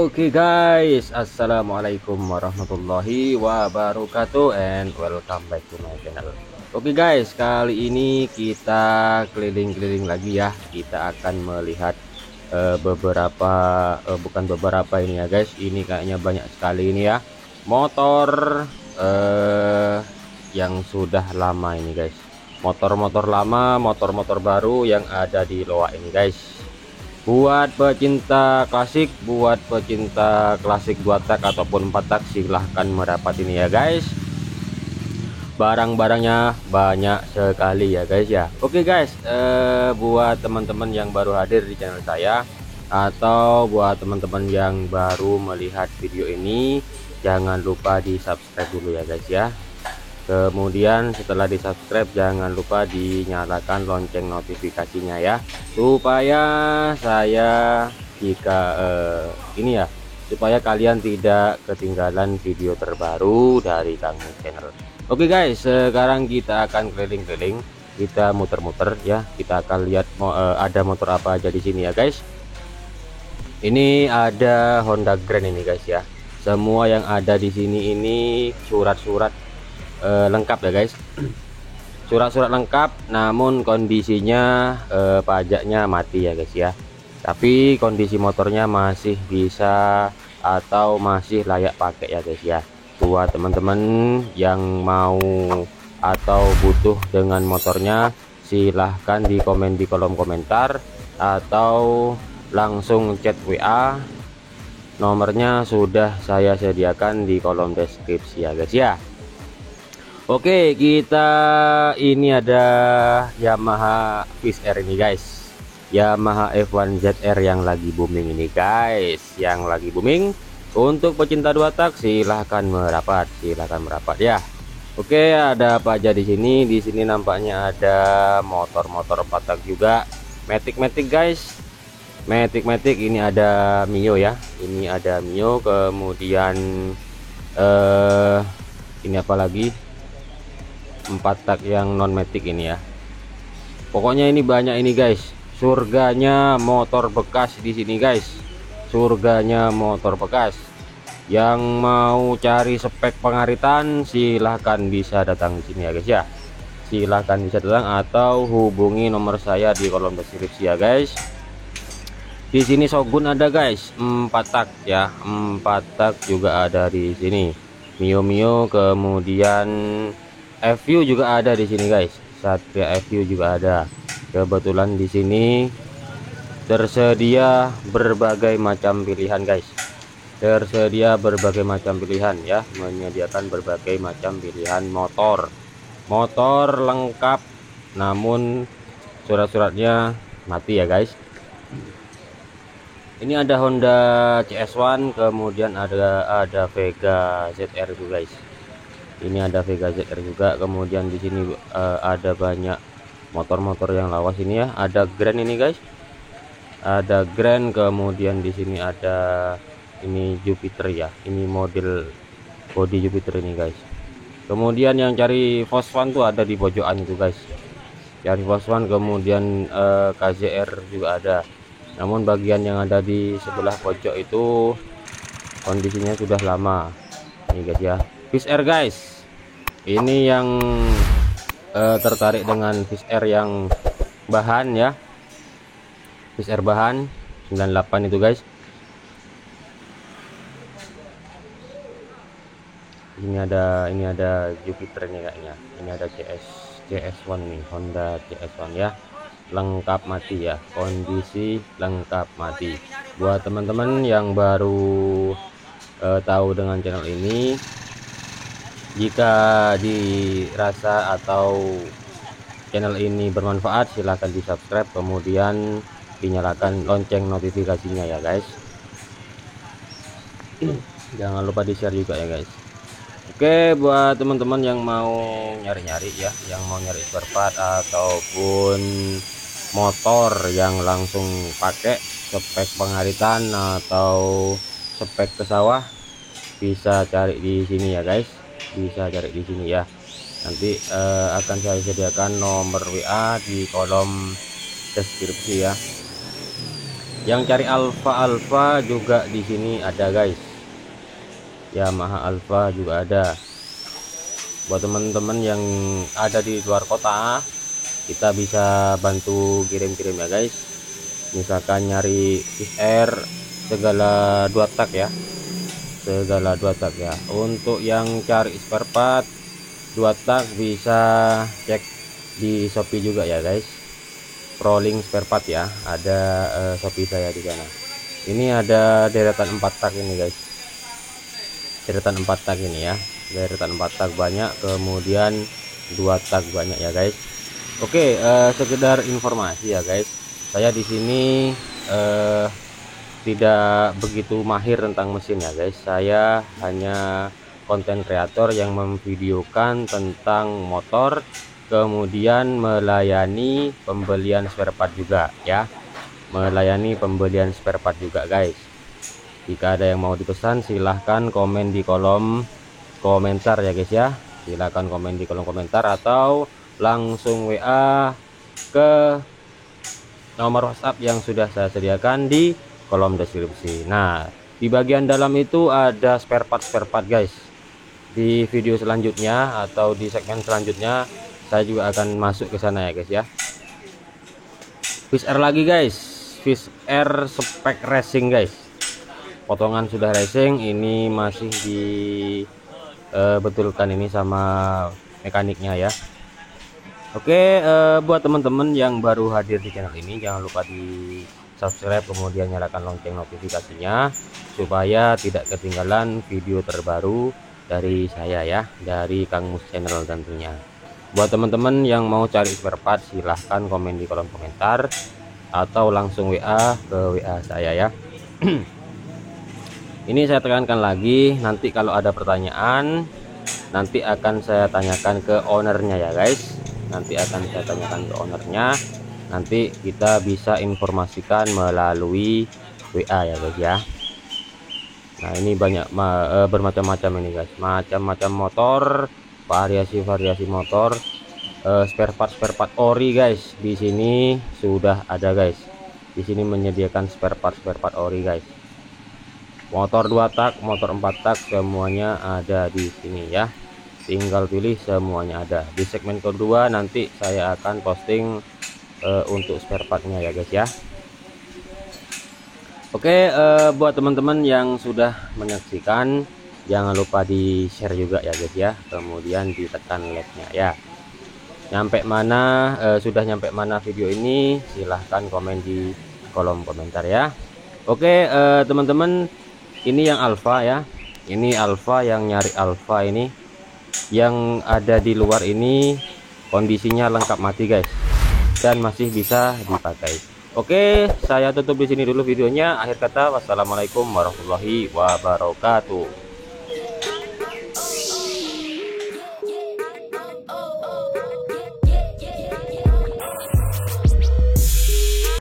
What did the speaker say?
Oke guys, assalamualaikum warahmatullahi wabarakatuh and welcome back to my channel. Oke guys, kali ini kita keliling-keliling lagi ya. Kita akan melihat beberapa bukan beberapa ini ya guys. Ini kayaknya banyak sekali ini ya. Motor yang sudah lama ini guys. Motor-motor lama, motor-motor baru yang ada di Loak ini guys. Buat pecinta klasik, buat pecinta klasik 2 tak ataupun 4 tak, silahkan merapat ini ya guys. Barang-barangnya banyak sekali ya guys ya. Oke guys, buat teman-teman yang baru hadir di channel saya atau buat teman-teman yang baru melihat video ini, jangan lupa di subscribe dulu ya guys ya. Kemudian setelah di subscribe jangan lupa dinyalakan lonceng notifikasinya ya, supaya saya supaya kalian tidak ketinggalan video terbaru dari kami channel. Oke guys, sekarang kita akan keliling-keliling, kita muter-muter ya. Kita akan lihat ada motor apa aja di sini ya guys. Ini ada Honda Grand ini guys ya. Semua yang ada di sini ini surat-surat lengkap ya guys, surat-surat lengkap, namun kondisinya pajaknya mati ya guys ya. Tapi kondisi motornya masih bisa atau masih layak pakai ya guys ya. Buat teman-teman yang mau atau butuh dengan motornya, silahkan di komen di kolom komentar atau langsung chat WA. Nomornya sudah saya sediakan di kolom deskripsi ya guys ya. Oke, kita ini ada Yamaha Fish Air ini guys. Yamaha F1 ZR yang lagi booming ini guys, yang lagi booming. Untuk pecinta 2 tak silahkan merapat, ya. Oke, ada apa aja di sini? Di sini nampaknya ada motor-motor 4 tak juga. Matic guys. Matic ini ada Mio ya. Ini ada Mio, kemudian ini apa lagi? 4 tak yang non matic ini ya. Pokoknya ini banyak ini guys. Surganya motor bekas di sini guys. Surganya motor bekas. Yang mau cari spek pengaritan silahkan bisa datang di sini ya guys ya. Silahkan bisa datang atau hubungi nomor saya di kolom deskripsi ya guys. Di sini Shogun ada guys, 4 tak ya. 4 tak juga ada di sini. Mio, kemudian FU juga ada di sini guys. Satria FU juga ada. Kebetulan di sini tersedia berbagai macam pilihan guys. Tersedia berbagai macam pilihan ya, menyediakan berbagai macam pilihan motor. Motor lengkap namun surat-suratnya mati ya guys. Ini ada Honda CS1, kemudian ada Vega ZR juga guys. Ini ada Vega ZR juga, kemudian di sini ada banyak motor-motor yang lawas ini ya. Ada Grand ini guys, ada Grand, kemudian di sini ada ini Jupiter ya. Ini model body Jupiter ini guys. Kemudian yang cari Fosfan tuh ada di pojokan itu guys. Cari Fosfan, kemudian KZR juga ada. Namun bagian yang ada di sebelah pojok itu kondisinya sudah lama. Ini guys ya. Fish Air guys, ini yang tertarik dengan Fish Air yang bahan ya, Fish Air bahan 98 itu guys. Ini ada Jupiter nih kayaknya. Ini ada CS1 nih, Honda CS1 ya, lengkap mati ya, kondisi lengkap mati. Buat teman-teman yang baru tahu dengan channel ini, jika dirasa atau channel ini bermanfaat silahkan di subscribe, kemudian dinyalakan lonceng notifikasinya ya guys. Jangan lupa di share juga ya guys. Oke, buat teman-teman yang mau nyari-nyari ya, yang mau nyari spare part ataupun motor yang langsung pakai spek pengaritan atau spek ke sawah, bisa cari di sini ya guys. Bisa cari di sini ya. Nanti akan saya sediakan nomor WA di kolom deskripsi ya. Yang cari Alfa juga di sini ada guys, Yamaha Alfa juga ada. Buat teman-teman yang ada di luar kota, kita bisa bantu kirim-kirim ya guys. Misalkan nyari XR segala 2 tak ya, segala 2 tak ya. Untuk yang cari spare part 2 tak bisa cek di Shopee juga ya guys, Prolink spare part ya, ada Shopee saya di sana. Ini ada deretan 4 tak ini guys, deretan 4 tak ini ya, deretan 4 tak banyak, kemudian 2 tak banyak ya guys. Oke, sekedar informasi ya guys, saya di sini tidak begitu mahir tentang mesin ya guys. Saya hanya konten kreator yang memvideokan tentang motor, kemudian melayani pembelian spare part juga ya, melayani pembelian spare part juga guys. Jika ada yang mau dipesan, silahkan komen di kolom komentar ya guys ya, silahkan komen di kolom komentar atau langsung WA ke nomor WhatsApp yang sudah saya sediakan di kolom deskripsi. Nah, di bagian dalam itu ada spare part guys. Di video selanjutnya atau di segmen selanjutnya saya juga akan masuk ke sana ya guys ya. Fish Air lagi guys, Fish Air spek racing guys, potongan sudah racing, ini masih dibetulkan ini sama mekaniknya ya. Oke, buat teman-teman yang baru hadir di channel ini, jangan lupa di subscribe, kemudian nyalakan lonceng notifikasinya supaya tidak ketinggalan video terbaru dari saya ya, dari Kang Mus Channel tentunya. Buat teman-teman yang mau cari spare part, silahkan komen di kolom komentar atau langsung WA ke WA saya ya. Ini saya tekankan lagi, nanti kalau ada pertanyaan nanti akan saya tanyakan ke ownernya ya guys, nanti akan saya tanyakan ke ownernya, nanti kita bisa informasikan melalui WA ya guys ya. Nah, ini banyak bermacam-macam ini guys, macam-macam motor, variasi-variasi motor, spare part ori guys. Di sini sudah ada guys, di sini menyediakan spare part ori guys. Motor 2 tak, motor 4 tak, semuanya ada di sini ya, tinggal pilih, semuanya ada. Di segmen kedua nanti saya akan posting untuk spare partnya ya guys ya. Oke, buat teman-teman yang sudah menyaksikan, jangan lupa di share juga ya guys ya, kemudian ditekan like-nya ya. Nyampe mana, sudah nyampe mana video ini, silahkan komen di kolom komentar ya. Oke, teman-teman, ini yang Alfa ya, ini Alfa, yang nyari Alfa ini, yang ada di luar ini kondisinya lengkap mati guys, dan masih bisa dipakai. Oke, saya tutup di sini dulu videonya. Akhir kata, wassalamualaikum warahmatullahi wabarakatuh.